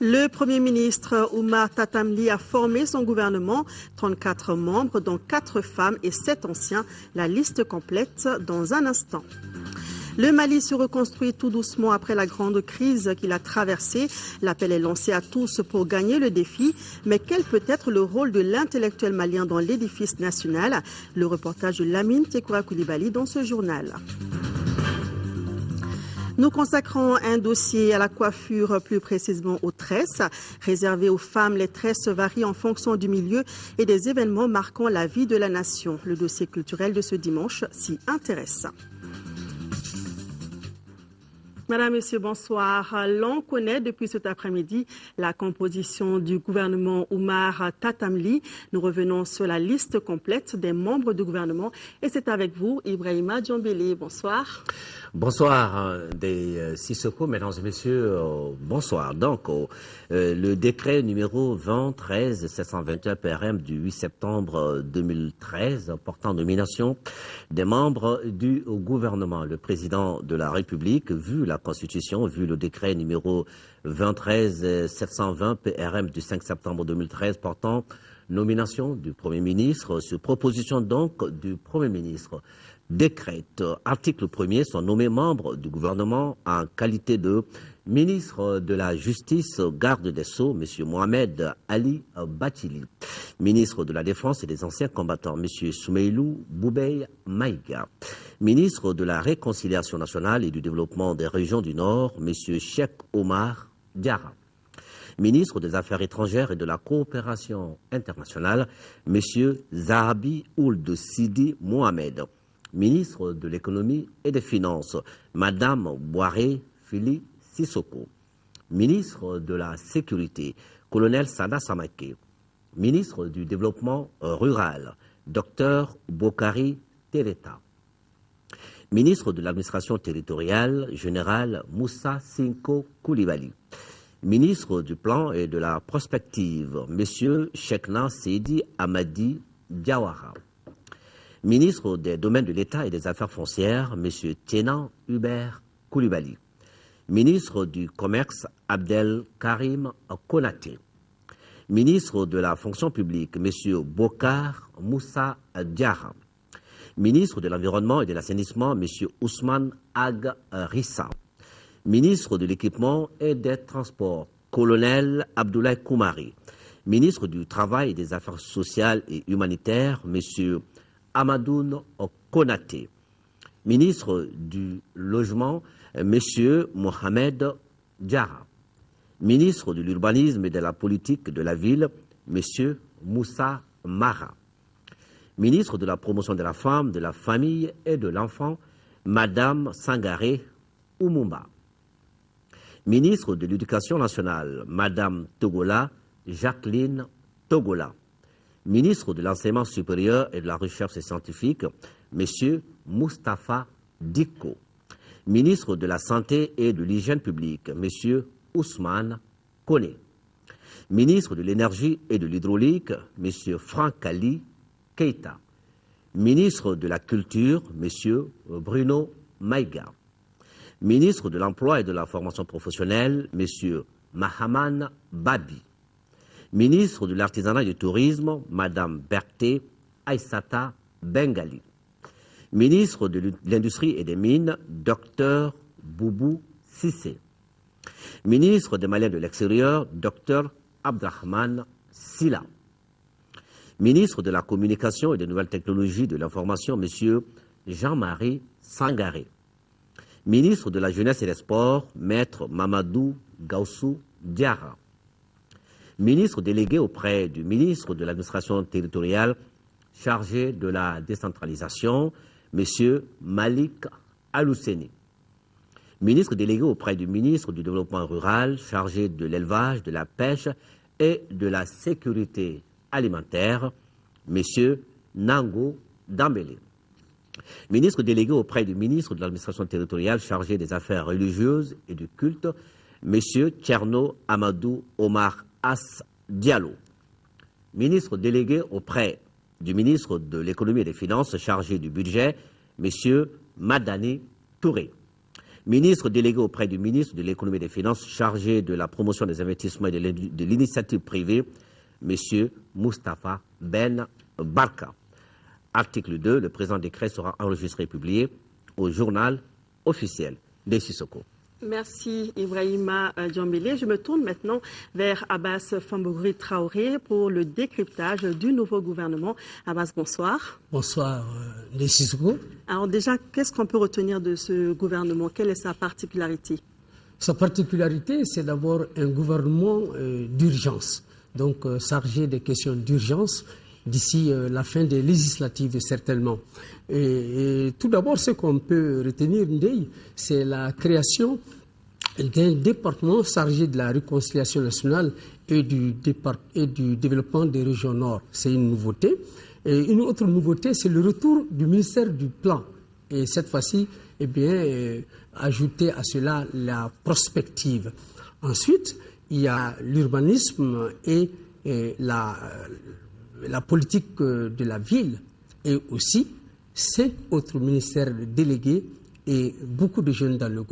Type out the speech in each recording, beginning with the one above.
Le Premier ministre Oumar Tatamli a formé son gouvernement, 34 membres, dont 4 femmes et 7 anciens. La liste complète dans un instant. Le Mali se reconstruit tout doucement après la grande crise qu'il a traversée. L'appel est lancé à tous pour gagner le défi. Mais quel peut être le rôle de l'intellectuel malien dans l'édifice national? Le reportage de Lamine Tekoura Koulibaly dans ce journal. Nous consacrons un dossier à la coiffure, plus précisément aux tresses. Réservées aux femmes, les tresses varient en fonction du milieu et des événements marquant la vie de la nation. Le dossier culturel de ce dimanche s'y intéresse. Madame, Monsieur, bonsoir. L'on connaît depuis cet après-midi la composition du gouvernement Oumar Tatamli. Nous revenons sur la liste complète des membres du gouvernement et c'est avec vous, Ibrahima Djombélé. Bonsoir. Bonsoir, des Sissoko, mesdames et messieurs, bonsoir. Donc, le décret numéro 2013-721 PRM du 8 septembre 2013 portant nomination des membres du gouvernement. Le président de la République, vu la Constitution, vu le décret numéro 2013-720 PRM du 5 septembre 2013 portant nomination du Premier ministre, sur proposition donc du Premier ministre, décrète, article 1er, sont nommés membres du gouvernement en qualité de ministre de la Justice, garde des Sceaux, M. Mohamed Ali Batili, ministre de la Défense et des Anciens Combattants, M. Soumeilou Boubey Maïga, ministre de la Réconciliation nationale et du Développement des régions du Nord, M. Cheikh Omar Diarra, ministre des Affaires étrangères et de la Coopération internationale, M. Zahabi Ould Sidi Mohamed, ministre de l'économie et des finances, Madame Boiré Fili Sissoko, ministre de la sécurité, colonel Sada Samake, ministre du développement rural, Dr Bokari Tereta, ministre de l'administration territoriale, général Moussa Sinko Koulibaly, ministre du plan et de la prospective, M. Cheikhna Seydi Amadi Diawara, ministre des domaines de l'État et des affaires foncières, M. Tienan Hubert Koulibaly, ministre du commerce, Abdel Karim Konaté, ministre de la fonction publique, M. Bokar Moussa Diarra, ministre de l'environnement et de l'assainissement, M. Ousmane Ag Rissa, ministre de l'équipement et des transports, colonel Abdoulaye Koumari, ministre du travail et des affaires sociales et humanitaires, M. Amadoun Konaté, ministre du logement, M. Mohamed Diarra, ministre de l'urbanisme et de la politique de la ville, M. Moussa Mara, ministre de la promotion de la femme, de la famille et de l'enfant, Madame Sangaré Oumumba, ministre de l'Éducation nationale, Madame Togola Jacqueline Togola, ministre de l'Enseignement supérieur et de la Recherche scientifique, M. Moustapha Diko, ministre de la Santé et de l'Hygiène publique, M. Ousmane Kone, ministre de l'Énergie et de l'Hydraulique, M. Franck Ali Keita, ministre de la Culture, M. Bruno Maïga, ministre de l'Emploi et de la Formation professionnelle, M. Mahaman Babi, ministre de l'Artisanat et du Tourisme, Mme Berté Aïssata Bengali, ministre de l'Industrie et des Mines, Dr Boubou Sissé, ministre des Maliens de l'Extérieur, Dr Abdrahman Silla, ministre de la Communication et des Nouvelles Technologies de l'Information, M. Jean-Marie Sangaré, ministre de la Jeunesse et des Sports, Maître Mamadou Gaussou Diarra, ministre délégué auprès du ministre de l'Administration territoriale chargé de la décentralisation, M. Malik Alousseni, ministre délégué auprès du ministre du Développement rural chargé de l'élevage, de la pêche et de la sécurité alimentaire, M. Nango Dambélé, ministre délégué auprès du ministre de l'Administration territoriale chargé des affaires religieuses et du culte, M. Tcherno Amadou Omar As Diallo, ministre délégué auprès du ministre de l'Économie et des Finances chargé du budget, M. Madani Touré. Ministre délégué auprès du ministre de l'Économie et des Finances chargé de la promotion des investissements et de l'initiative privée, M. Moustapha Ben Barka. Article 2, le présent décret sera enregistré et publié au journal officiel des Sissoko. Merci Ibrahima Djambélé. Je me tourne maintenant vers Abbas Fambouri Traoré pour le décryptage du nouveau gouvernement. Abbas, bonsoir. Bonsoir, les Sissoko. Alors déjà, qu'est-ce qu'on peut retenir de ce gouvernement? Quelle est sa particularité? Sa particularité, c'est d'abord un gouvernement d'urgence, donc chargé des questions d'urgence d'ici la fin des législatives certainement. Et tout d'abord, ce qu'on peut retenir, c'est la création d'un département chargé de la réconciliation nationale et du développement des régions nord. C'est une nouveauté. Et une autre nouveauté, c'est le retour du ministère du Plan. Et cette fois-ci, ajouter à cela la prospective. Ensuite, il y a l'urbanisme et la politique de la ville, et aussi 5 autres ministères délégués et beaucoup de jeunes dans le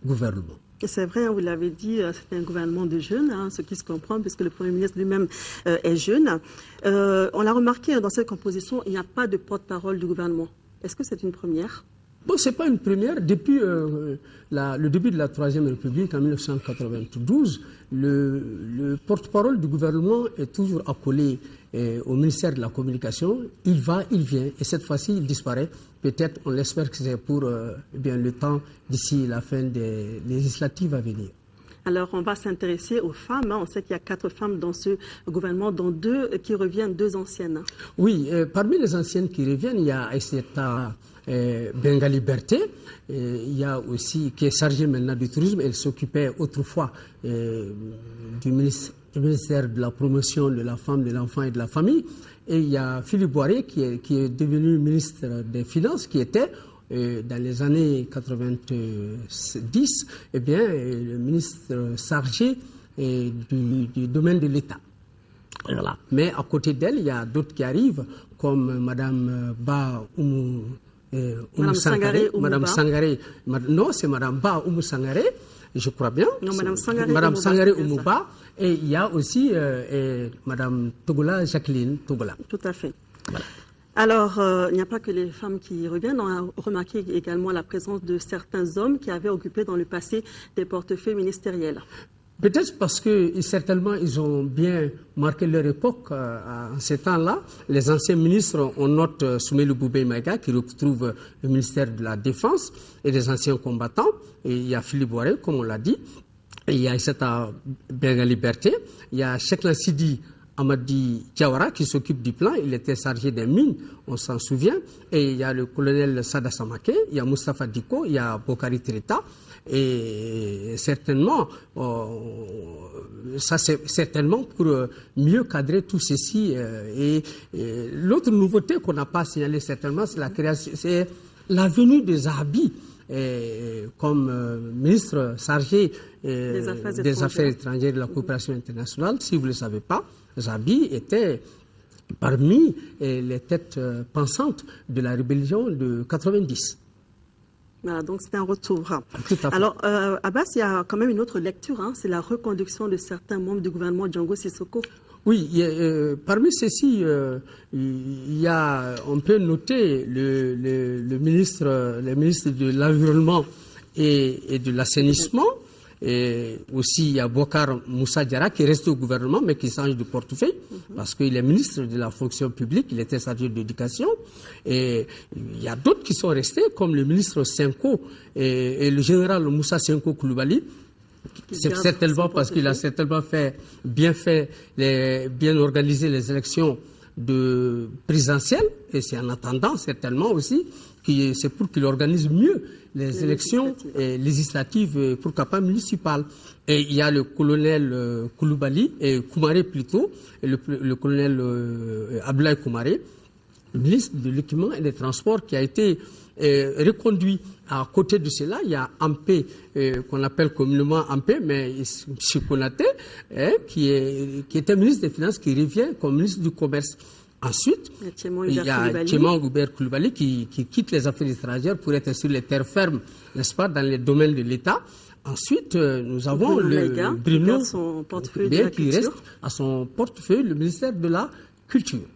gouvernement. C'est vrai, vous l'avez dit, c'est un gouvernement de jeunes, ce qui se comprend, puisque le Premier ministre lui-même est jeune. On l'a remarqué, dans cette composition, il n'y a pas de porte-parole du gouvernement. Est-ce que c'est une première? Bon, ce n'est pas une première. Depuis le début de la Troisième République, en 1992, le porte-parole du gouvernement est toujours accolé au ministère de la Communication. Il va, il vient, et cette fois-ci, il disparaît. Peut-être, on l'espère que c'est pour le temps d'ici la fin des législatives à venir. Alors, on va s'intéresser aux femmes. On sait qu'il y a 4 femmes dans ce gouvernement, dont 2 qui reviennent, 2 anciennes. Oui, parmi les anciennes qui reviennent, il y a Aïssata Bengali Berté, il y a aussi, qui est chargée maintenant du tourisme. Elle s'occupait autrefois du ministère de la promotion de la femme, de l'enfant et de la famille. Et il y a Philippe Boiré qui est devenu ministre des Finances, qui était dans les années 90, le ministre chargé du domaine de l'État. Voilà. Mais à côté d'elle, il y a d'autres qui arrivent, comme Madame Ba Oumou Sangaré. Madame Sangaré. Non, c'est Madame Ba Oumou Sangaré, je crois bien. Non, Madame Sangaré Oumouba. Et il y a aussi Madame Togola, Jacqueline Togola. Tout à fait. Voilà. Alors, il n'y a pas que les femmes qui reviennent. On a remarqué également la présence de certains hommes qui avaient occupé dans le passé des portefeuilles ministériels. Peut-être parce que certainement ils ont bien marqué leur époque en ces temps-là. Les anciens ministres, on note Soumaïlou Boubé Maïga qui retrouve le ministère de la Défense et des anciens combattants. Et il y a Philippe Boiré, comme on l'a dit. Et il y a Aïssata Bengali Berté. Il y a Chekla Sidi Amadi Diawara qui s'occupe du plan, il était chargé des mines, on s'en souvient. Et il y a le colonel Sada Samake, il y a Moustapha Diko, il y a Bokari Treta. Et certainement, ça c'est certainement pour mieux cadrer tout ceci. Et l'autre nouveauté qu'on n'a pas signalée certainement, c'est la création, c'est la venue des Zahabi. Comme ministre chargé des Affaires étrangères et de la coopération internationale. Si vous ne le savez pas, Zahabi était parmi les têtes pensantes de la rébellion de 90. Voilà, donc c'est un retour. Tout à fait. Alors, Abbas, il y a quand même une autre lecture, c'est la reconduction de certains membres du gouvernement Django Sissoko. Oui, parmi ceux-ci, on peut noter le ministre de l'Environnement et de l'Assainissement. Et aussi, il y a Bokar Moussa Diarra qui reste au gouvernement, mais qui change de portefeuille, parce qu'il est ministre de la fonction publique, il était chargé de l'éducation. Et il y a d'autres qui sont restés, comme le ministre Senko et le général Moussa Senko Koulibaly. C'est certainement parce qu'il a certainement bien organisé les élections présidentielles, et c'est en attendant certainement aussi, c'est pour qu'il organise mieux les élections législatives, pourquoi pas municipales. Et il y a le colonel Koulibaly, et Koumaré plutôt, et le colonel Abdoulaye Koumaré, ministre de l'équipement et des transports, qui a été reconduit. À côté de cela, il y a Ampé, qu'on appelle communément Ampé, mais M. Konaté, qui était ministre des Finances, qui revient comme ministre du Commerce. Ensuite, il y a Tchéman Hubert Koulibaly qui quitte les affaires étrangères pour être sur les terres fermes, n'est-ce pas, dans les domaines de l'État. Ensuite, nous avons Bruno Maïga qui reste à son portefeuille, le ministère de la Culture.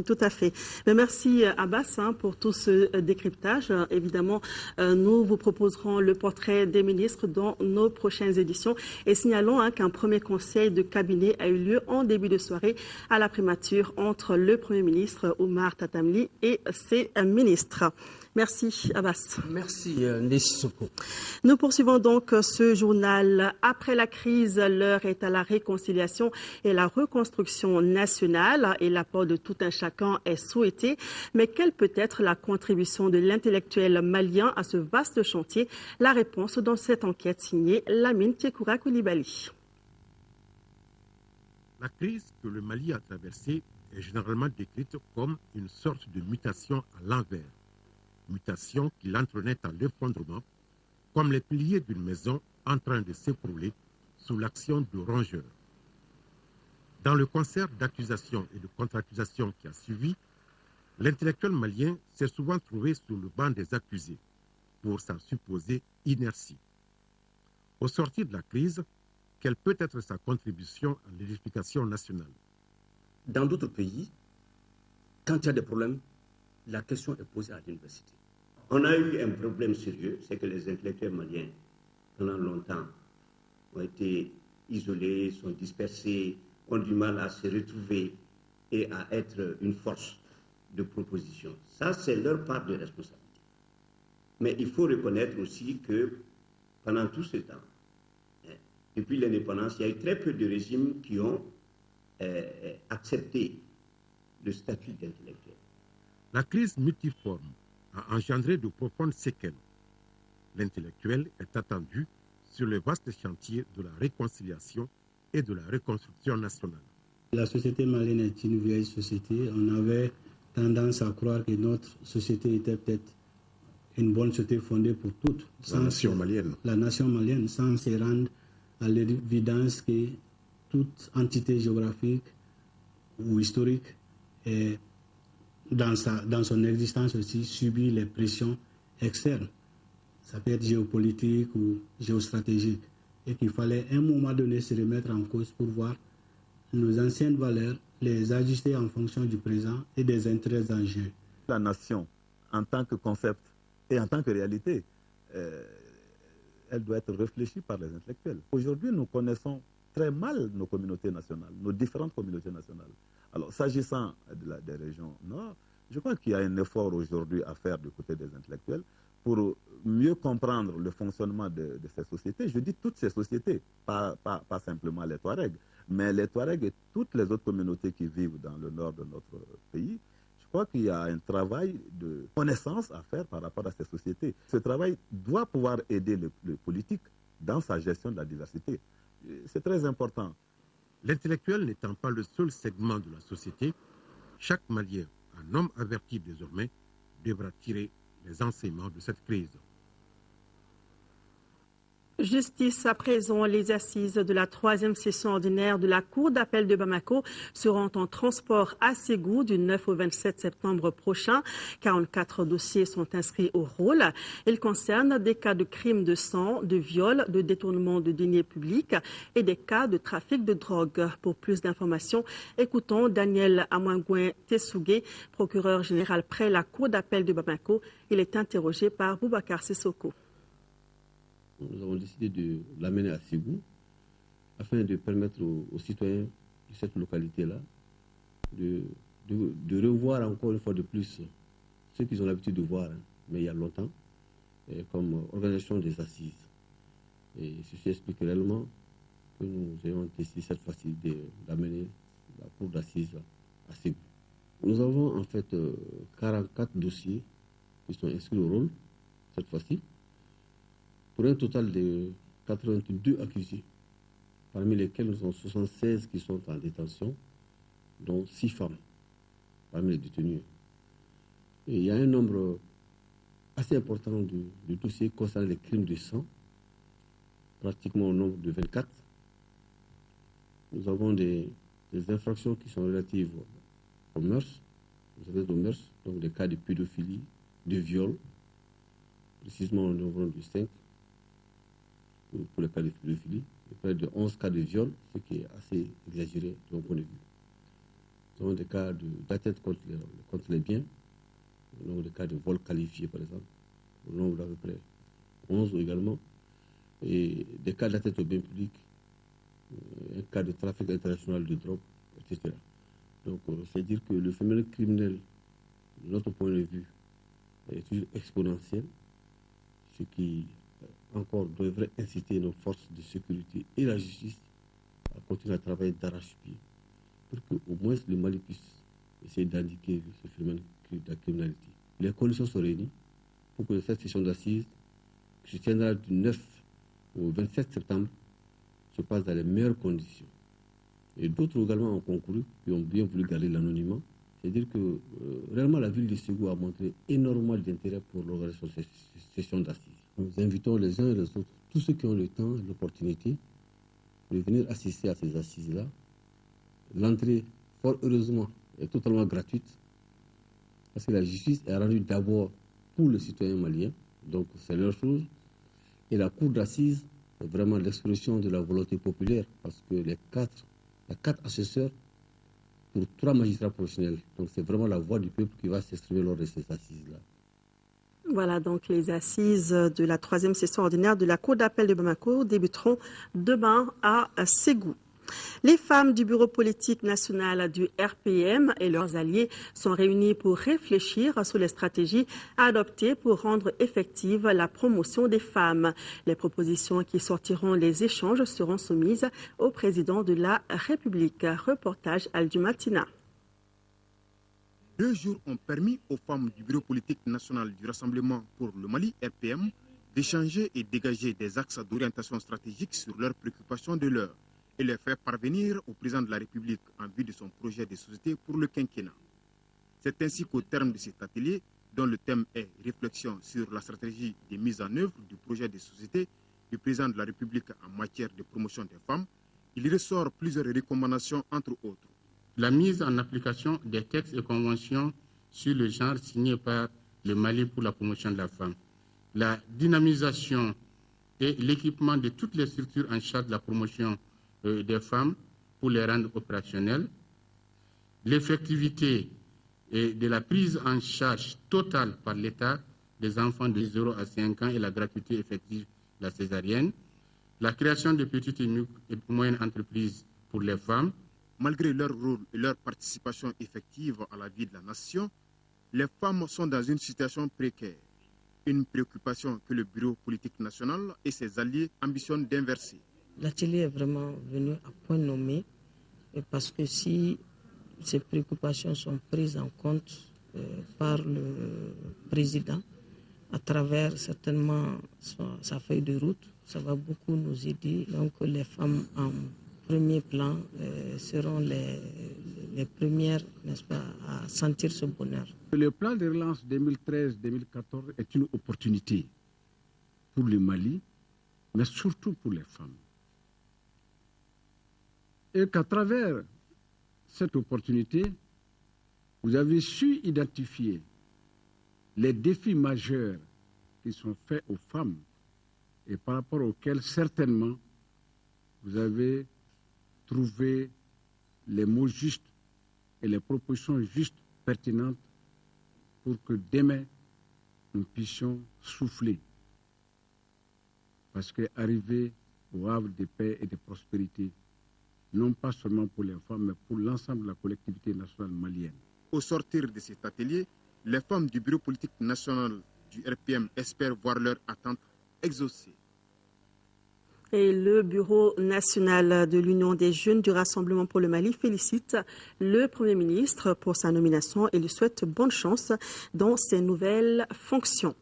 Tout à fait. Mais merci Abbas pour tout ce décryptage. Évidemment, nous vous proposerons le portrait des ministres dans nos prochaines éditions et signalons qu'un premier conseil de cabinet a eu lieu en début de soirée à la primature entre le Premier ministre Oumar Tatamli et ses ministres. Merci Abbas. Merci Nessi Soko. Nous poursuivons donc ce journal. Après la crise, l'heure est à la réconciliation et la reconstruction nationale et l'apport de tout un chacun est souhaité. Mais quelle peut être la contribution de l'intellectuel malien à ce vaste chantier? La réponse dans cette enquête signée Lamine Tchekoura Koulibaly. La crise que le Mali a traversée est généralement décrite comme une sorte de mutation à l'envers. Mutation qui l'entraînait à l'effondrement, comme les piliers d'une maison en train de s'écrouler sous l'action de rongeurs. Dans le concert d'accusations et de contre-accusations qui a suivi, l'intellectuel malien s'est souvent trouvé sous le banc des accusés pour sa supposée inertie. Au sortir de la crise, quelle peut être sa contribution à l'édification nationale? Dans d'autres pays, quand il y a des problèmes, la question est posée à l'université. On a eu un problème sérieux, c'est que les intellectuels maliens, pendant longtemps, ont été isolés, sont dispersés, ont du mal à se retrouver et à être une force de proposition. Ça, c'est leur part de responsabilité. Mais il faut reconnaître aussi que pendant tout ce temps, depuis l'indépendance, il y a eu très peu de régimes qui ont accepté le statut d'intellectuel. La crise multiforme a engendré de profondes séquelles. L'intellectuel est attendu sur le vaste chantier de la réconciliation et de la reconstruction nationale. La société malienne est une vieille société. On avait tendance à croire que notre société était peut-être une bonne société fondée pour toutes. La nation malienne. La nation malienne, sans se rendre à l'évidence que toute entité géographique ou historique est dans son existence aussi subit les pressions externes. Ça peut être géopolitique ou géostratégique. Et qu'il fallait à un moment donné se remettre en cause pour voir nos anciennes valeurs, les ajuster en fonction du présent et des intérêts en jeu. La nation, en tant que concept et en tant que réalité, elle doit être réfléchie par les intellectuels. Aujourd'hui, nous connaissons très mal nos communautés nationales, nos différentes communautés nationales. Alors, s'agissant des régions nord, je crois qu'il y a un effort aujourd'hui à faire du côté des intellectuels pour mieux comprendre le fonctionnement de ces sociétés. Je dis toutes ces sociétés, pas simplement les Touaregs, mais les Touaregs et toutes les autres communautés qui vivent dans le nord de notre pays. Je crois qu'il y a un travail de connaissance à faire par rapport à ces sociétés. Ce travail doit pouvoir aider le politique dans sa gestion de la diversité. C'est très important. L'intellectuel n'étant pas le seul segment de la société, chaque Malien, un homme averti désormais, devra tirer les enseignements de cette crise. Justice à présent, les assises de la 3e session ordinaire de la Cour d'appel de Bamako seront en transport à Ségou du 9 au 27 septembre prochain. 44 dossiers sont inscrits au rôle. Ils concernent des cas de crimes de sang, de viol, de détournement de deniers publics et des cas de trafic de drogue. Pour plus d'informations, écoutons Daniel Amangouin Tessougué, procureur général près la Cour d'appel de Bamako. Il est interrogé par Boubacar Sissoko. Nous avons décidé de l'amener à Ségou afin de permettre aux citoyens de cette localité-là de revoir encore une fois de plus ce qu'ils ont l'habitude de voir, mais il y a longtemps, comme organisation des assises. Et ceci explique réellement que nous ayons décidé cette fois-ci d'amener la cour d'assises à Ségou. Nous avons en fait 44 dossiers qui sont inscrits au rôle cette fois-ci, pour un total de 82 accusés, parmi lesquels nous avons 76 qui sont en détention, dont 6 femmes parmi les détenus. Et il y a un nombre assez important de dossiers concernant les crimes de sang, pratiquement au nombre de 24. Nous avons des infractions qui sont relatives aux mœurs, jeunesse aux mœurs, donc des cas de pédophilie, de viol, précisément au niveau du 5, pour les cas de pédophilie, et près de 11 cas de viol, ce qui est assez exagéré de mon point de vue. Nous avons des cas d'atteinte contre les biens, donc des cas de vol qualifié par exemple, au nombre d'à peu près 11 également, et des cas d'atteinte aux biens publics, un cas de trafic international de drogue, etc. Donc, c'est dire que le phénomène criminel, de notre point de vue, est toujours exponentiel, ce qui encore devrait inciter nos forces de sécurité et la justice à continuer à travailler d'arrache-pied pour qu'au moins le Mali puisse essayer d'indiquer ce phénomène de la criminalité. Les conditions sont réunies pour que cette session d'assises, qui se tiendra du 9 au 27 septembre, se passe dans les meilleures conditions. Et d'autres également ont concouru, qui ont bien voulu garder l'anonymat. C'est-à-dire que réellement la ville de Ségou a montré énormément d'intérêt pour l'organisation de cette session d'assises. Nous invitons les uns et les autres, tous ceux qui ont le temps et l'opportunité, de venir assister à ces assises-là. L'entrée, fort heureusement, est totalement gratuite, parce que la justice est rendue d'abord pour les citoyens maliens, donc c'est leur chose. Et la cour d'assises est vraiment l'expression de la volonté populaire, parce que il y a 4 assesseurs pour 3 magistrats professionnels. Donc c'est vraiment la voix du peuple qui va s'exprimer lors de ces assises-là. Voilà donc les assises de la 3e session ordinaire de la Cour d'appel de Bamako débuteront demain à Ségou. Les femmes du bureau politique national du RPM et leurs alliés sont réunies pour réfléchir sur les stratégies à adopter pour rendre effective la promotion des femmes. Les propositions qui sortiront des échanges seront soumises au président de la République. Reportage Aldu Matina. 2 jours ont permis aux femmes du bureau politique national du Rassemblement pour le Mali, RPM, d'échanger et dégager des axes d'orientation stratégique sur leurs préoccupations de l'heure et les faire parvenir au président de la République en vue de son projet de société pour le quinquennat. C'est ainsi qu'au terme de cet atelier, dont le thème est réflexion sur la stratégie de mise en œuvre du projet de société du président de la République en matière de promotion des femmes, il ressort plusieurs recommandations entre autres. La mise en application des textes et conventions sur le genre signés par le Mali pour la promotion de la femme. La dynamisation et l'équipement de toutes les structures en charge de la promotion des femmes pour les rendre opérationnelles. L'effectivité de la prise en charge totale par l'État des enfants de 0 à 5 ans et la gratuité effective de la césarienne. La création de petites et moyennes entreprises pour les femmes. Malgré leur rôle et leur participation effective à la vie de la nation, les femmes sont dans une situation précaire. Une préoccupation que le bureau politique national et ses alliés ambitionnent d'inverser. L'atelier est vraiment venu à point nommé parce que si ces préoccupations sont prises en compte par le président à travers certainement sa feuille de route, ça va beaucoup nous aider. Donc les femmes en premier plan seront les premières, n'est-ce pas, à sentir ce bonheur. Le plan de relance 2013-2014 est une opportunité pour le Mali, mais surtout pour les femmes. Et qu'à travers cette opportunité, vous avez su identifier les défis majeurs qui sont faits aux femmes et par rapport auxquels certainement vous avez trouvé les mots justes et les propositions justes, pertinentes pour que demain nous puissions souffler. Parce qu'arriver au havre de paix et de prospérité, non pas seulement pour les femmes, mais pour l'ensemble de la collectivité nationale malienne. Au sortir de cet atelier, les femmes du bureau politique national du RPM espèrent voir leurs attentes exaucées. Et le bureau national de l'Union des jeunes du Rassemblement pour le Mali félicite le Premier ministre pour sa nomination et lui souhaite bonne chance dans ses nouvelles fonctions.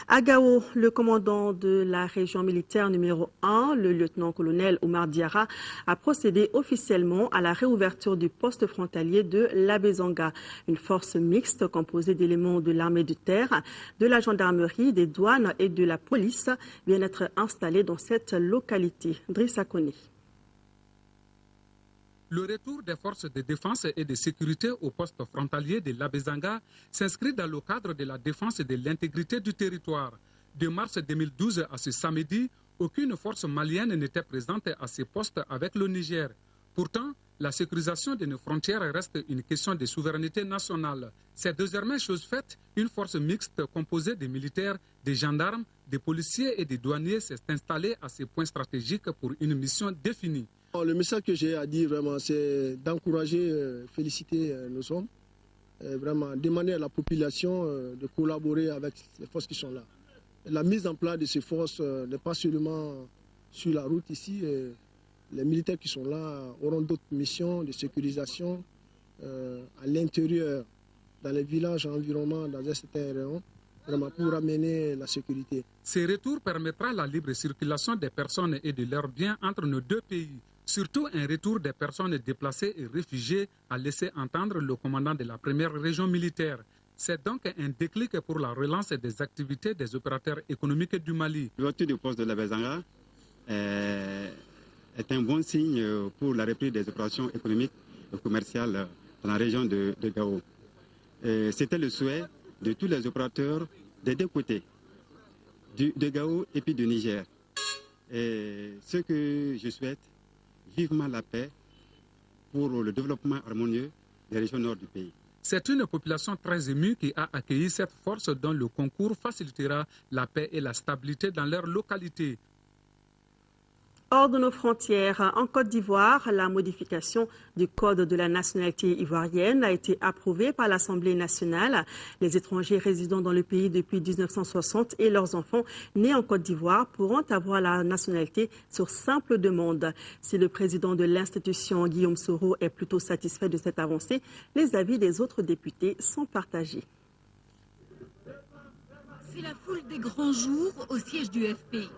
À Gao, le commandant de la région militaire numéro 1, le lieutenant-colonel Oumar Diarra, a procédé officiellement à la réouverture du poste frontalier de l'Abezanga. Une force mixte composée d'éléments de l'armée de terre, de la gendarmerie, des douanes et de la police vient d'être installée dans cette localité. Drissa Kone. Le retour des forces de défense et de sécurité au poste frontalier de l'Abezanga s'inscrit dans le cadre de la défense de l'intégrité du territoire. De mars 2012 à ce samedi, aucune force malienne n'était présente à ces postes avec le Niger. Pourtant, la sécurisation de nos frontières reste une question de souveraineté nationale. C'est désormais chose faite, une force mixte composée de militaires, de gendarmes, de policiers et de douaniers s'est installée à ces points stratégiques pour une mission définie. Le message que j'ai à dire vraiment, c'est d'encourager, féliciter nos hommes, vraiment demander à la population de collaborer avec les forces qui sont là. La mise en place de ces forces n'est pas seulement sur la route ici. Les militaires qui sont là auront d'autres missions de sécurisation à l'intérieur, dans les villages environnants, dans un certain rayon, vraiment pour amener la sécurité. Ce retour permettra la libre circulation des personnes et de leurs biens entre nos deux pays. Surtout un retour des personnes déplacées et réfugiées, a laissé entendre le commandant de la première région militaire. C'est donc un déclic pour la relance des activités des opérateurs économiques du Mali. L'ouverture du poste de l'Abezanga est un bon signe pour la reprise des opérations économiques et commerciales dans la région de Gao. C'était le souhait de tous les opérateurs des deux côtés, de Gao et puis du Niger. Et ce que je souhaite, vivement la paix pour le développement harmonieux des régions nord du pays. C'est une population très émue qui a accueilli cette force dont le concours facilitera la paix et la stabilité dans leur localité. Hors de nos frontières, en Côte d'Ivoire, la modification du Code de la nationalité ivoirienne a été approuvée par l'Assemblée nationale. Les étrangers résidant dans le pays depuis 1960 et leurs enfants nés en Côte d'Ivoire pourront avoir la nationalité sur simple demande. Si le président de l'institution, Guillaume Soro, est plutôt satisfait de cette avancée, les avis des autres députés sont partagés. C'est la foule des grands jours au siège du FPI.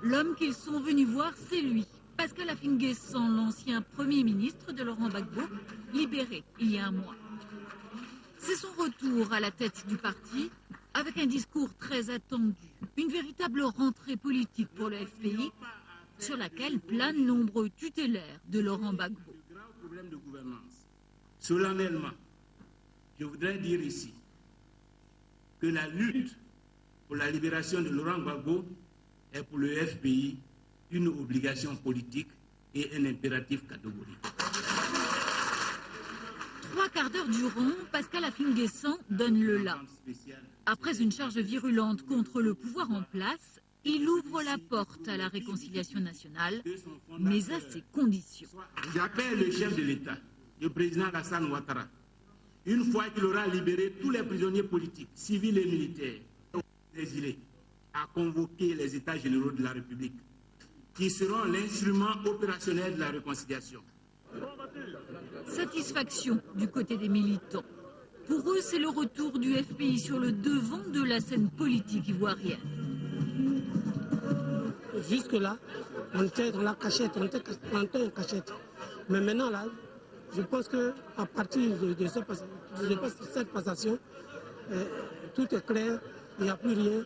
L'homme qu'ils sont venus voir, c'est lui, Pascal Affi-N'Guessan, l'ancien Premier ministre de Laurent Gbagbo, libéré il y a un mois. C'est son retour à la tête du parti, avec un discours très attendu, une véritable rentrée politique pour le FPI, sur laquelle planent nombreux tutélaires de Laurent Gbagbo. Le grand problème de gouvernance, solennellement, je voudrais dire ici que la lutte pour la libération de Laurent Gbagbo est pour le FPI une obligation politique et un impératif catégorique. 3 quarts d'heure durant, Pascal Affi-N'Guessan donne le là. Après une charge virulente contre le pouvoir en place, il ouvre la porte à la réconciliation nationale, mais à ses conditions. J'appelle le chef de l'État, le président Alassane Ouattara, une fois qu'il aura libéré tous les prisonniers politiques, civils et militaires, exilés, à convoquer les États généraux de la République, qui seront l'instrument opérationnel de la réconciliation. Satisfaction du côté des militants. Pour eux, c'est le retour du FPI sur le devant de la scène politique ivoirienne. Jusque-là, on était dans la cachette, on était en cachette. Mais maintenant, là, je pense qu'à partir de cette passation, tout est clair, il n'y a plus rien.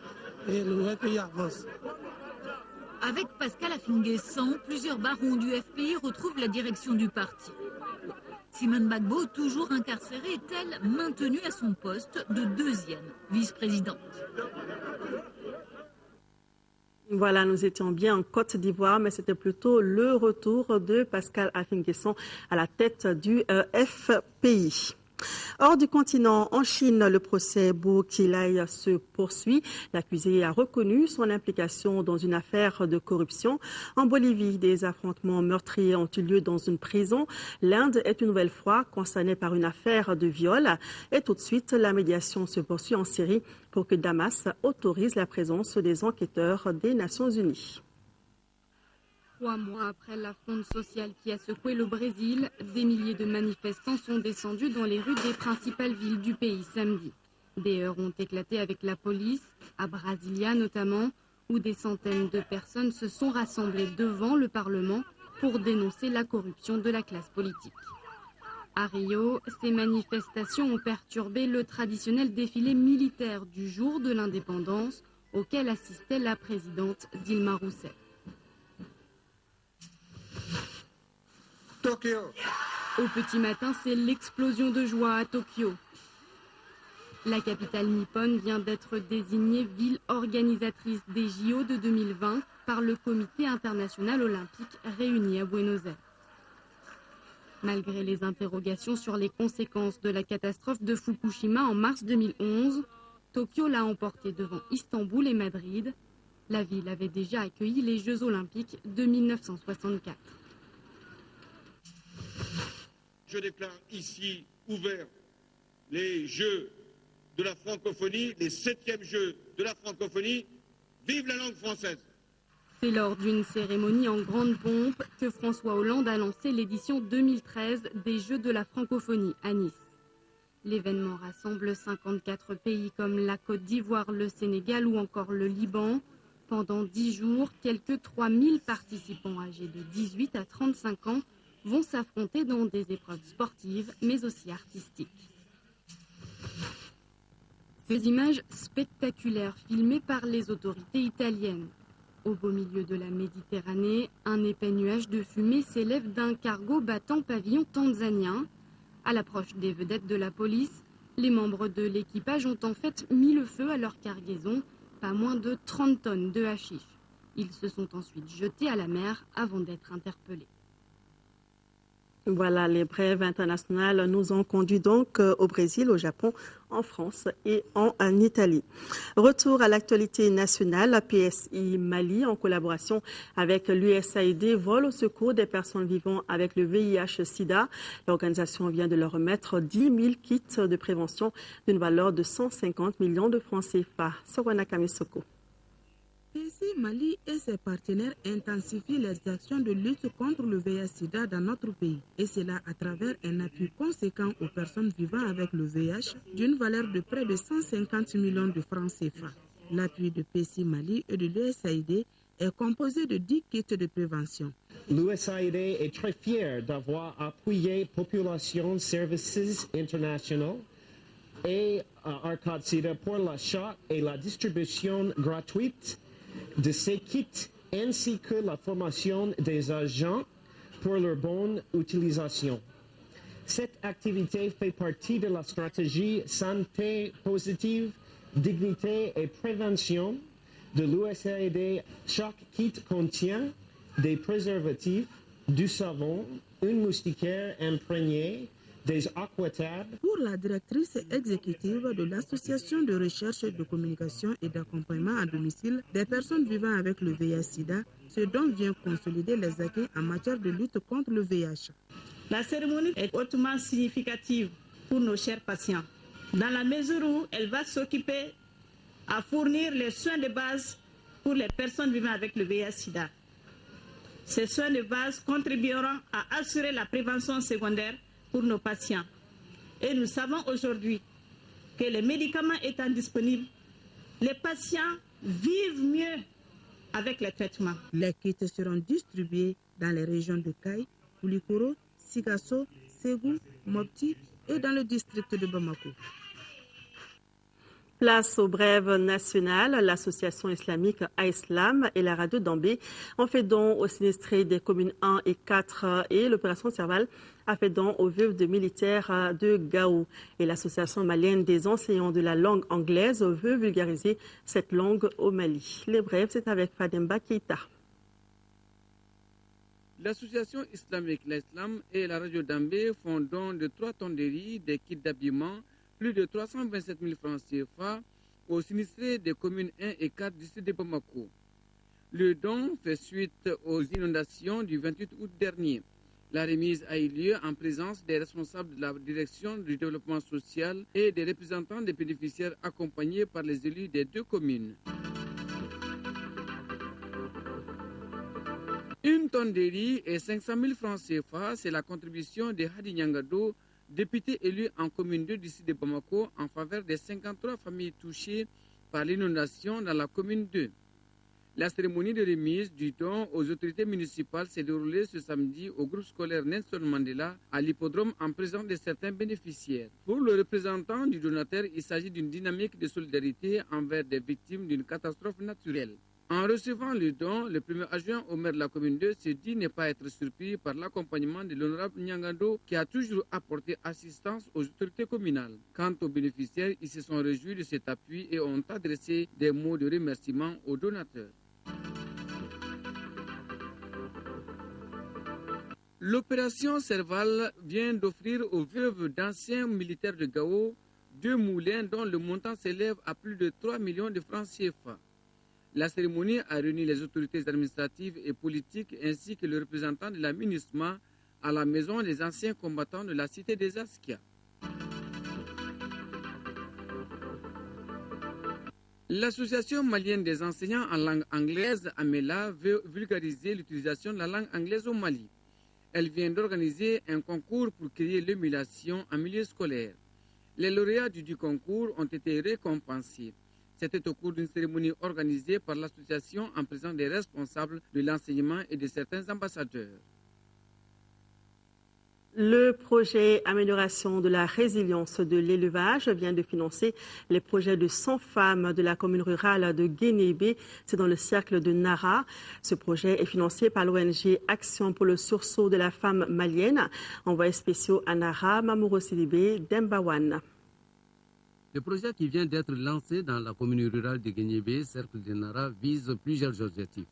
Et le FPI avance. Avec Pascal Affi-N'Guessan, plusieurs barons du FPI retrouvent la direction du parti. Simone Gbagbo, toujours incarcérée, est-elle maintenue à son poste de 2e vice-présidente. Voilà, nous étions bien en Côte d'Ivoire, mais c'était plutôt le retour de Pascal Affi-N'Guessan à la tête du FPI. Hors du continent, en Chine, le procès Bo Xilai se poursuit. L'accusé a reconnu son implication dans une affaire de corruption. En Bolivie, des affrontements meurtriers ont eu lieu dans une prison. L'Inde est une nouvelle fois concernée par une affaire de viol. Et tout de suite, la médiation se poursuit en Syrie pour que Damas autorise la présence des enquêteurs des Nations Unies. 3 mois après la fronde sociale qui a secoué le Brésil, des milliers de manifestants sont descendus dans les rues des principales villes du pays samedi. Des heurts ont éclaté avec la police, à Brasilia notamment, où des centaines de personnes se sont rassemblées devant le Parlement pour dénoncer la corruption de la classe politique. À Rio, ces manifestations ont perturbé le traditionnel défilé militaire du jour de l'indépendance auquel assistait la présidente Dilma Rousseff. Au petit matin, c'est l'explosion de joie à Tokyo. La capitale nippone vient d'être désignée ville organisatrice des JO de 2020 par le Comité international olympique réuni à Buenos Aires. Malgré les interrogations sur les conséquences de la catastrophe de Fukushima en mars 2011, Tokyo l'a emporté devant Istanbul et Madrid. La ville avait déjà accueilli les Jeux olympiques de 1964. Je déclare ici ouverts les Jeux de la francophonie, les 7e Jeux de la francophonie. Vive la langue française! C'est lors d'une cérémonie en grande pompe que François Hollande a lancé l'édition 2013 des Jeux de la francophonie à Nice. L'événement rassemble 54 pays comme la Côte d'Ivoire, le Sénégal ou encore le Liban. Pendant 10 jours, quelques 3000 participants âgés de 18 à 35 ans vont s'affronter dans des épreuves sportives mais aussi artistiques. Ces images spectaculaires filmées par les autorités italiennes. Au beau milieu de la Méditerranée, un épais nuage de fumée s'élève d'un cargo battant pavillon tanzanien. À l'approche des vedettes de la police, les membres de l'équipage ont en fait mis le feu à leur cargaison, pas moins de 30 tonnes de hashish. Ils se sont ensuite jetés à la mer avant d'être interpellés. Voilà, les brèves internationales nous ont conduit donc au Brésil, au Japon, en France et en Italie. Retour à l'actualité nationale, la PSI Mali, en collaboration avec l'USAID, vole au secours des personnes vivant avec le VIH-Sida. L'organisation vient de leur remettre 10 000 kits de prévention d'une valeur de 150 millions de francs CFA. Sorwana Kamisoko. PSI Mali et ses partenaires intensifient les actions de lutte contre le VIH-Sida dans notre pays, et cela à travers un appui conséquent aux personnes vivant avec le VIH d'une valeur de près de 150 millions de francs CFA. L'appui de PSI Mali et de l'USAID est composé de 10 kits de prévention. L'USAID est très fier d'avoir appuyé Population Services International et Arcade Sida pour l'achat et la distribution gratuite de ces kits ainsi que la formation des agents pour leur bonne utilisation. Cette activité fait partie de la stratégie santé positive, dignité et prévention de l'USAID. Chaque kit contient des préservatifs, du savon, une moustiquaire imprégnée, des aquatabs. Pour la directrice exécutive de l'Association de recherche, de communication et d'accompagnement à domicile des personnes vivant avec le VIH-Sida, ce don vient consolider les acquis en matière de lutte contre le VIH. La cérémonie est hautement significative pour nos chers patients, dans la mesure où elle va s'occuper à fournir les soins de base pour les personnes vivant avec le VIH-Sida. Ces soins de base contribueront à assurer la prévention secondaire pour nos patients. Et nous savons aujourd'hui que les médicaments étant disponibles, les patients vivent mieux avec les traitements. Les kits seront distribués dans les régions de Kaï, Koulikoro, Sigasso, Ségou, Mopti et dans le district de Bamako. Place aux brèves nationales, l'association islamique Aïslam et la radio d'Ambé ont fait don aux sinistrés des communes 1 et 4 et l'opération Serval a fait don aux veuves de militaires de Gao. Et l'association malienne des enseignants de la langue anglaise veut vulgariser cette langue au Mali. Les brèves, c'est avec Fademba Keita. L'association islamique l'Islam et la radio d'Ambé font don de 3 tonnes de riz, des kits d'habillement, plus de 327 000 francs CFA aux sinistrés des communes 1 et 4 du sud de Bamako. Le don fait suite aux inondations du 28 août dernier. La remise a eu lieu en présence des responsables de la direction du développement social et des représentants des bénéficiaires accompagnés par les élus des 2 communes. Une tonne de riz et 500 000 francs CFA, c'est la contribution de Hadi Nyangado, député élu en commune 2 d'ici de Bamako, en faveur des 53 familles touchées par l'inondation dans la commune 2. La cérémonie de remise du don aux autorités municipales s'est déroulée ce samedi au groupe scolaire Nelson Mandela à l'hippodrome en présence de certains bénéficiaires. Pour le représentant du donateur, il s'agit d'une dynamique de solidarité envers des victimes d'une catastrophe naturelle. En recevant le don, le premier adjoint au maire de la commune 2 se dit ne pas être surpris par l'accompagnement de l'honorable Nyangando qui a toujours apporté assistance aux autorités communales. Quant aux bénéficiaires, ils se sont réjouis de cet appui et ont adressé des mots de remerciement aux donateurs. L'opération Serval vient d'offrir aux veuves d'anciens militaires de Gao 2 moulins dont le montant s'élève à plus de 3 millions de francs CFA. La cérémonie a réuni les autorités administratives et politiques ainsi que le représentant de la MINUSMA à la maison des anciens combattants de la cité des Askia. L'Association malienne des enseignants en langue anglaise, AMELA, veut vulgariser l'utilisation de la langue anglaise au Mali. Elle vient d'organiser un concours pour créer l'émulation en milieu scolaire. Les lauréats du concours ont été récompensés. C'était au cours d'une cérémonie organisée par l'association en présence des responsables de l'enseignement et de certains ambassadeurs. Le projet Amélioration de la résilience de l'élevage vient de financer les projets de 100 femmes de la commune rurale de Guénébé. C'est dans le cercle de Nara. Ce projet est financé par l'ONG Action pour le sursaut de la femme malienne. Envoyé spéciaux à Nara, Mamouro Sidibé, Dembawan. Le projet qui vient d'être lancé dans la commune rurale de Guénébé, cercle de Nara, vise plusieurs objectifs.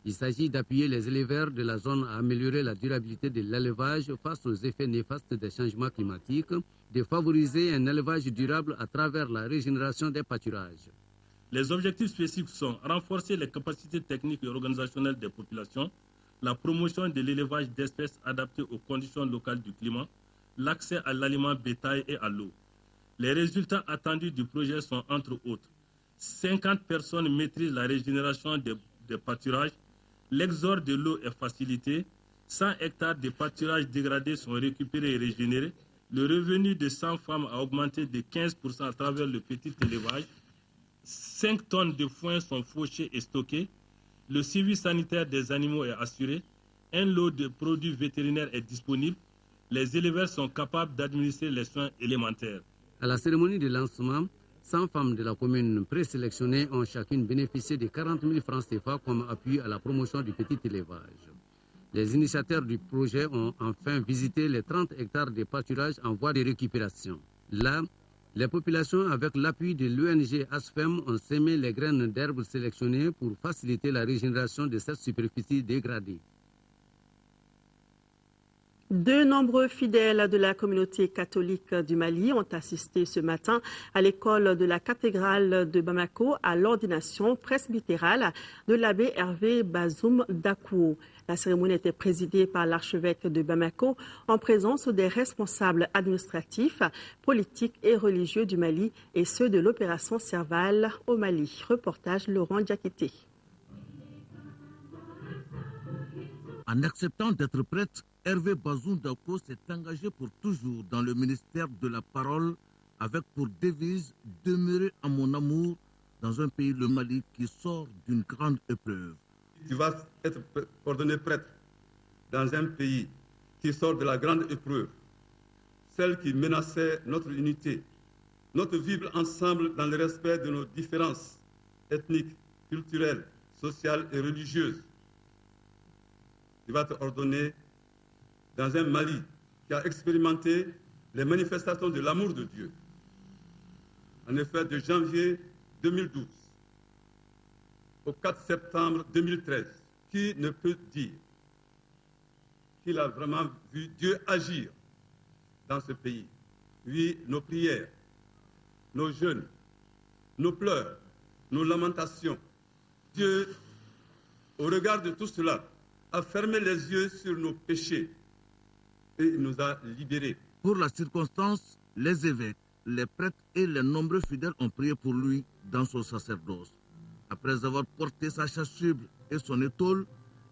Il s'agit d'appuyer les éleveurs de la zone à améliorer la durabilité de l'élevage face aux effets néfastes des changements climatiques, de favoriser un élevage durable à travers la régénération des pâturages. Les objectifs spécifiques sont renforcer les capacités techniques et organisationnelles des populations, la promotion de l'élevage d'espèces adaptées aux conditions locales du climat, l'accès à l'aliment bétail et à l'eau. Les résultats attendus du projet sont entre autres 50 personnes maîtrisent la régénération des pâturages, l'exode de l'eau est facilité, 100 hectares de pâturages dégradés sont récupérés et régénérés, le revenu de 100 femmes a augmenté de 15% à travers le petit élevage, 5 tonnes de foin sont fauchées et stockées, le suivi sanitaire des animaux est assuré, un lot de produits vétérinaires est disponible, les éleveurs sont capables d'administrer les soins élémentaires. À la cérémonie de lancement, 100 femmes de la commune présélectionnées ont chacune bénéficié de 40 000 francs CFA comme appui à la promotion du petit élevage. Les initiateurs du projet ont enfin visité les 30 hectares de pâturage en voie de récupération. Là, les populations, avec l'appui de l'ONG ASFEM, ont semé les graines d'herbes sélectionnées pour faciliter la régénération de cette superficie dégradée. De nombreux fidèles de la communauté catholique du Mali ont assisté ce matin à l'école de la cathédrale de Bamako à l'ordination presbytérale de l'abbé Hervé Bazoum Dakou. La cérémonie était présidée par l'archevêque de Bamako en présence des responsables administratifs, politiques et religieux du Mali et ceux de l'opération Serval au Mali. Reportage Laurent Diakité. En acceptant d'être prêtre, Hervé Bazoum Dakou s'est engagé pour toujours dans le ministère de la parole avec pour devise « Demeurer à mon amour » dans un pays, le Mali, qui sort d'une grande épreuve. Tu vas être ordonné prêtre dans un pays qui sort de la grande épreuve, celle qui menaçait notre unité, notre vivre ensemble dans le respect de nos différences ethniques, culturelles, sociales et religieuses. Tu vas te ordonner dans un Mali qui a expérimenté les manifestations de l'amour de Dieu. En effet, de janvier 2012 au 4 septembre 2013, qui ne peut dire qu'il a vraiment vu Dieu agir dans ce pays? Oui, nos prières, nos jeûnes, nos pleurs, nos lamentations. Dieu, au regard de tout cela, a fermé les yeux sur nos péchés et il nous a libérés. Pour la circonstance, les évêques, les prêtres et les nombreux fidèles ont prié pour lui dans son sacerdoce. Après avoir porté sa chasuble et son étole,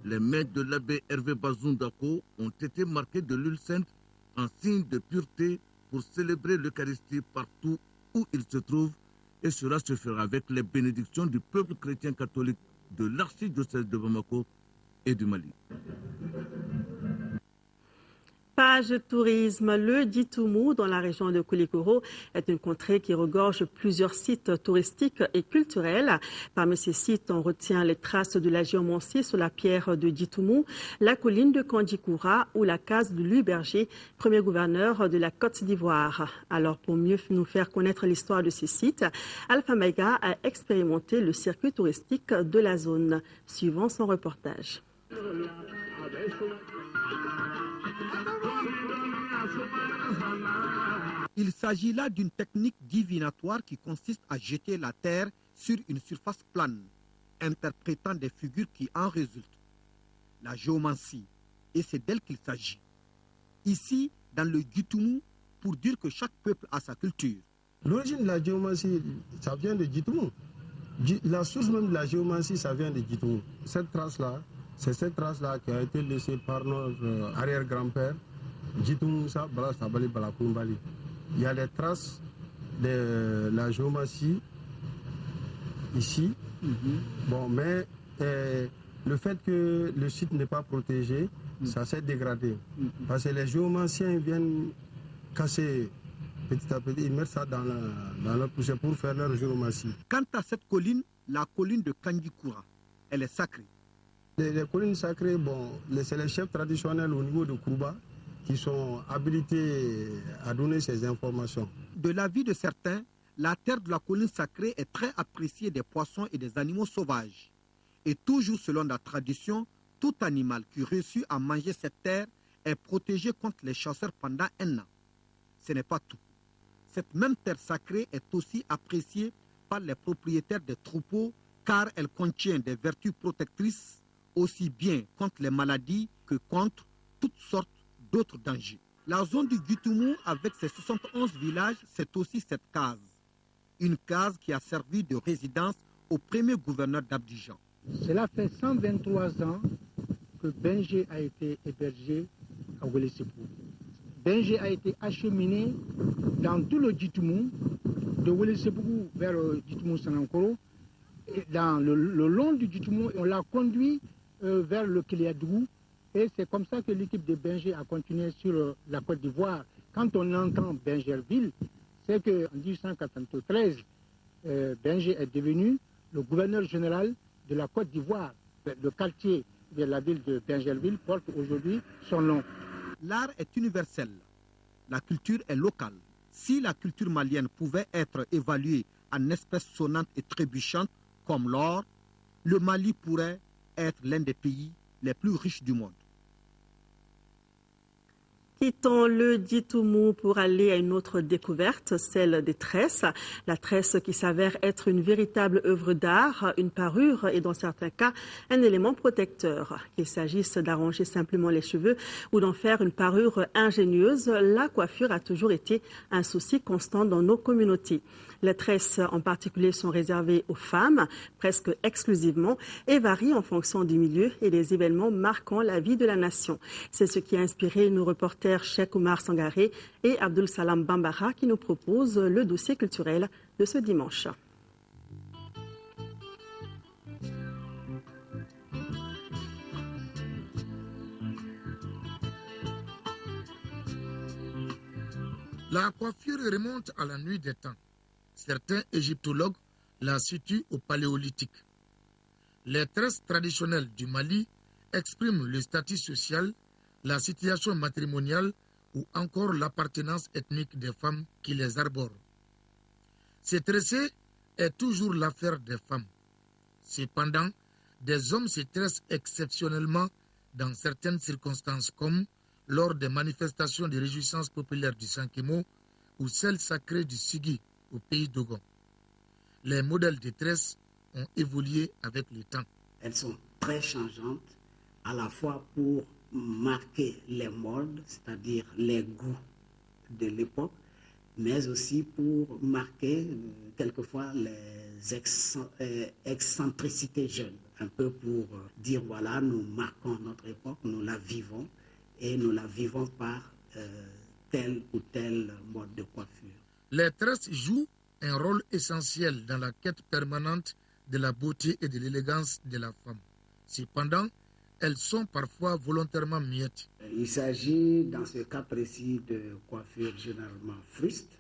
les mains de l'abbé Hervé Bazoum Dakou ont été marquées de l'huile sainte en signe de pureté pour célébrer l'Eucharistie partout où il se trouve, et cela se fera avec les bénédictions du peuple chrétien catholique de l'archidiocèse de Bamako et du Mali. Page tourisme, le Djitoumou dans la région de Koulikoro est une contrée qui regorge plusieurs sites touristiques et culturels. Parmi ces sites, on retient les traces de la géomancie sur la pierre de Djitoumou, la colline de Kandjikoura ou la case de Louis Berger, premier gouverneur de la Côte d'Ivoire. Alors pour mieux nous faire connaître l'histoire de ces sites, Alpha Maïga a expérimenté le circuit touristique de la zone. Suivant son reportage. Il s'agit là d'une technique divinatoire qui consiste à jeter la terre sur une surface plane, interprétant des figures qui en résultent. La géomancie, et c'est d'elle qu'il s'agit. Ici, dans le Djitoumou, pour dire que chaque peuple a sa culture. L'origine de la géomancie, ça vient de Djitoumou. La source même de la géomancie, ça vient de Djitoumou. Cette trace-là, c'est cette trace-là qui a été laissée par notre arrière-grand-père, Djitoumou Bala Sabali Balakumbali. Il y a les traces de la géomancie ici. Bon, mais le fait que le site n'est pas protégé, ça s'est dégradé. Parce que les géomanciens viennent casser petit à petit, ils mettent ça dans la poussière pour faire leur géomancie. Quant à cette colline, la colline de Kandjikoura, elle est sacrée. Les collines sacrées, bon, c'est les chefs traditionnels au niveau de Kourouba qui sont habilités à donner ces informations. De l'avis de certains, la terre de la colline sacrée est très appréciée des poissons et des animaux sauvages. Et toujours selon la tradition, tout animal qui réussit à manger cette terre est protégé contre les chasseurs pendant un an. Ce n'est pas tout. Cette même terre sacrée est aussi appréciée par les propriétaires des troupeaux car elle contient des vertus protectrices aussi bien contre les maladies que contre toutes sortes d'autres dangers. La zone du Djitoumou, avec ses 71 villages, c'est aussi cette case. Une case qui a servi de résidence au premier gouverneur d'Abidjan. Cela fait 123 ans que Benjé a été hébergé à Ouéléssébougou. Benjé a été acheminé dans tout le Djitoumou, de Ouéléssébougou vers le Djitoumou Sanankoro. Et dans le long du Djitoumou, on l'a conduit vers le Kéliadougou. Et c'est comme ça que l'équipe de Benjé a continué sur la Côte d'Ivoire. Quand on entend Benjerville, c'est qu'en 1893, Benjé est devenu le gouverneur général de la Côte d'Ivoire. Le quartier de la ville de Benjerville porte aujourd'hui son nom. L'art est universel, la culture est locale. Si la culture malienne pouvait être évaluée en espèces sonnantes et trébuchantes comme l'or, le Mali pourrait être l'un des pays les plus riches du monde. Quittons le Djitoumou pour aller à une autre découverte, celle des tresses. La tresse qui s'avère être une véritable œuvre d'art, une parure et dans certains cas un élément protecteur. Qu'il s'agisse d'arranger simplement les cheveux ou d'en faire une parure ingénieuse, la coiffure a toujours été un souci constant dans nos communautés. Les tresses en particulier sont réservées aux femmes, presque exclusivement, et varient en fonction du milieu et des événements marquant la vie de la nation. C'est ce qui a inspiré nos reporters Cheikh Oumar Sangaré et Abdul Salam Bambara qui nous proposent le dossier culturel de ce dimanche. La coiffure remonte à la nuit des temps. Certains égyptologues la situent au Paléolithique. Les tresses traditionnelles du Mali expriment le statut social, la situation matrimoniale ou encore l'appartenance ethnique des femmes qui les arborent. Se tresser est toujours l'affaire des femmes. Cependant, des hommes se tressent exceptionnellement dans certaines circonstances comme lors des manifestations de réjouissance populaire du Sankimo ou celles sacrées du Sigui au pays d'Ogon. Les modèles de tresses ont évolué avec le temps. Elles sont très changeantes, à la fois pour marquer les modes, c'est-à-dire les goûts de l'époque, mais aussi pour marquer quelquefois les excentricités jeunes, un peu pour dire voilà, nous marquons notre époque, nous la vivons et nous la vivons par tel ou tel mode de coiffure. Les tresses jouent un rôle essentiel dans la quête permanente de la beauté et de l'élégance de la femme. Cependant, elles sont parfois volontairement muettes. Il s'agit dans ce cas précis de coiffures généralement frustes,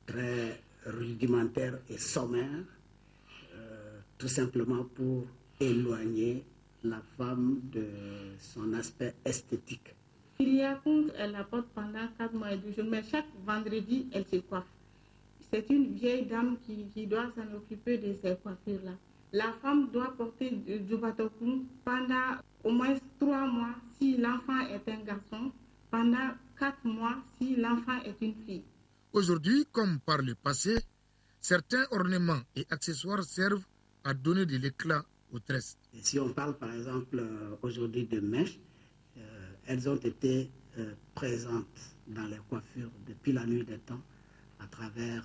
très rudimentaires et sommaires, tout simplement pour éloigner la femme de son aspect esthétique. Elle la porte pendant 4 mois et 2 jours, mais chaque vendredi, elle se coiffe. C'est une vieille dame qui doit s'en occuper de ces coiffures-là. La femme doit porter du batokoum pendant au moins 3 mois si l'enfant est un garçon, pendant 4 mois si l'enfant est une fille. Aujourd'hui, comme par le passé, certains ornements et accessoires servent à donner de l'éclat aux tresses. Et si on parle par exemple aujourd'hui de mèches, elles ont été présentes dans les coiffures depuis la nuit des temps à travers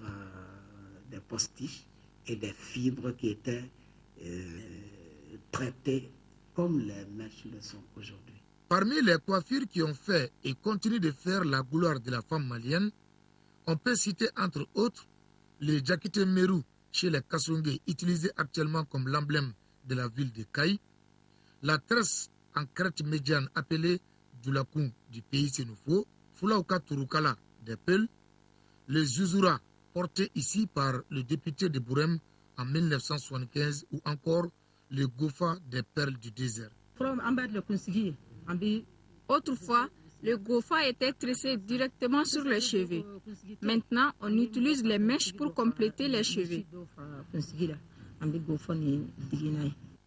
des postiches et des fibres qui étaient traitées comme les mèches le sont aujourd'hui. Parmi les coiffures qui ont fait et continuent de faire la gloire de la femme malienne, on peut citer entre autres les jakite meru chez les Kasongé, utilisés actuellement comme l'emblème de la ville de Kaï, la tresse en crête médiane appelée Djoulakoum du pays Sénoufo, Fulaouka Turukala des Peuls, les Zuzura portés ici par le député de Bourem en 1975 ou encore le Gofa des perles du désert. Autrefois, le Gofa était tressé directement sur les cheveux. Maintenant, on utilise les mèches pour compléter les cheveux.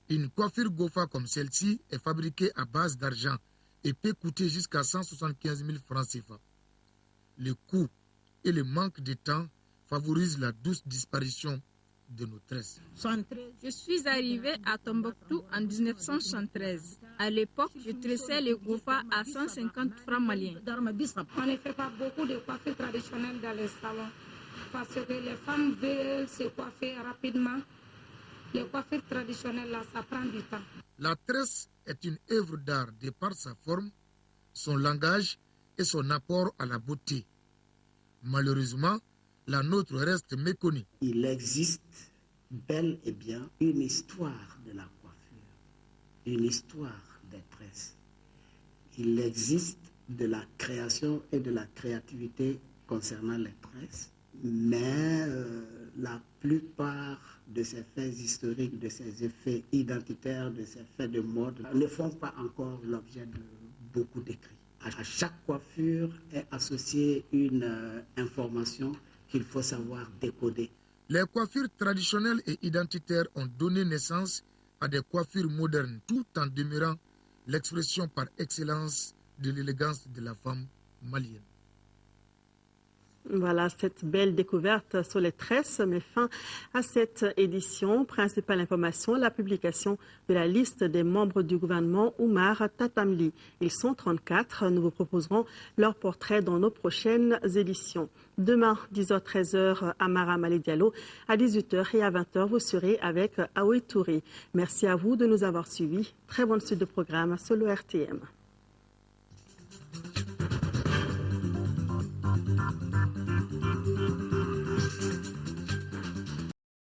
Une coiffure Gofa comme celle-ci est fabriquée à base d'argent et peut coûter jusqu'à 175 000 francs CFA. Le coût et le manque de temps favorisent la douce disparition de nos tresses. Je suis arrivée à Tombouctou en 1973. À l'époque, je tressais le Gofa à 150 francs maliens. On ne fait pas beaucoup de coiffures traditionnelles dans les salons parce que les femmes veulent se coiffer rapidement. Les coiffures traditionnelles, là, ça prend du temps. La tresse est une œuvre d'art de par sa forme, son langage et son apport à la beauté. Malheureusement, la nôtre reste méconnue. Il existe bel et bien une histoire de la coiffure, une histoire des tresses. Il existe de la création et de la créativité concernant les tresses, mais la plupart de ces faits historiques, de ces effets identitaires, de ces faits de mode ne font pas encore l'objet de beaucoup d'écrits. À chaque coiffure est associée une information qu'il faut savoir décoder. Les coiffures traditionnelles et identitaires ont donné naissance à des coiffures modernes tout en demeurant l'expression par excellence de l'élégance de la femme malienne. Voilà cette belle découverte sur les tresses met fin à cette édition. Principale information, la publication de la liste des membres du gouvernement Oumar Tatamli. Ils sont 34. Nous vous proposerons leur portrait dans nos prochaines éditions. Demain, 10h-13h, Amara Malé Diallo. À 18h et à 20h, vous serez avec Aoui Touré. Merci à vous de nous avoir suivis. Très bonne suite de programme sur le RTM.